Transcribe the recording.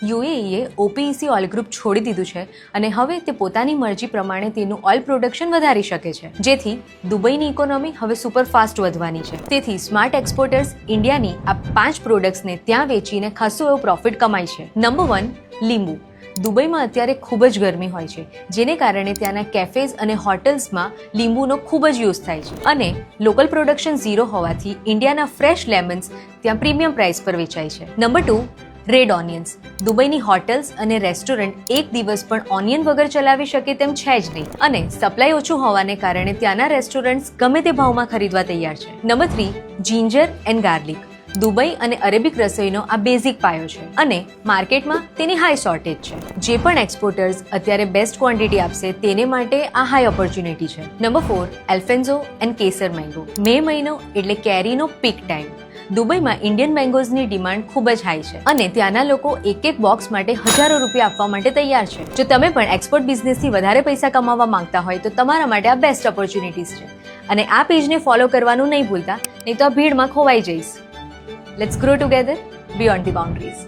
યુએઈએ ઓપીઈસી oil group છોડી દીધું છે અને હવે તે પોતાની મરજી પ્રમાણે તેનું ઓઇલ પ્રોડક્શન વધારી શકે છે, જેથી દુબઈની ઇકોનોમી હવે સુપરફાસ્ટ વધવાની છે. તેથી સ્માર્ટ એક્સપોર્ટર્સ ઇન્ડિયાની આ 5 પ્રોડક્ટ્સને ત્યાં વેચીને ખાસો એવો પ્રોફિટ કમાય છે. નંબર 1, લીંબુ. દુબઈમાં અત્યારે ખૂબ જ ગરમી હોય છે, જેને કારણે ત્યાંના કેફેઝ અને હોટલ્સમાં લીંબુનો ખૂબ જ યુઝ થાય છે અને લોકલ પ્રોડક્શન ઝીરો હોવાથી ઇન્ડિયાના ફ્રેશ લેમન્સ ત્યાં પ્રીમિયમ પ્રાઇસ પર વેચાય છે. Number 2, red onions. દુબઈની હોટલ્સ અને રેસ્ટોરન્ટ એક દિવસ પણ ઓનિયન વગર ચલાવી શકે તેમ છે જ નહીં અને સપ્લાય ઓછું હોવાને કારણે ત્યાંના રેસ્ટોરન્ટ્સ ગમે તે ભાવમાં ખરીદવા તૈયાર છે. Number 3, ginger and garlic. Dubai અને અરેબિક રસોઈનો આ બેઝિક પાયો છે અને માર્કેટમાં તેની હાઈ શોર્ટેજ છે. જે પણ એક્સપોર્ટર્સ અત્યારે બેસ્ટ ક્વોન્ટિટી આપશે તેને માટે આ હાઈ ઓપોર્ચ્યુનિટી છે. Number 4, Alphonso and Kesar mango. May મહિનો એટલે કેરીનો પીક ટાઈમ. દુબઈમાં ઇન્ડિયન મેંગોઝની ડિમાન્ડ ખૂબ જ હાઈ છે અને ત્યાંના લોકો એક બોક્સ માટે હજારો રૂપિયા આપવા માટે તૈયાર છે. જો તમે પણ એક્સપોર્ટ બિઝનેસથી વધારે પૈસા કમાવા માંગતા હોય તો તમારા માટે આ બેસ્ટ ઓપોર્ચ્યુનિટીઝ છે અને આ પેજને ફોલો કરવાનું નહીં ભૂલતા, નહીં તો આ ભીડમાં ખોવાઈ જઈશ. Let's grow together beyond the boundaries.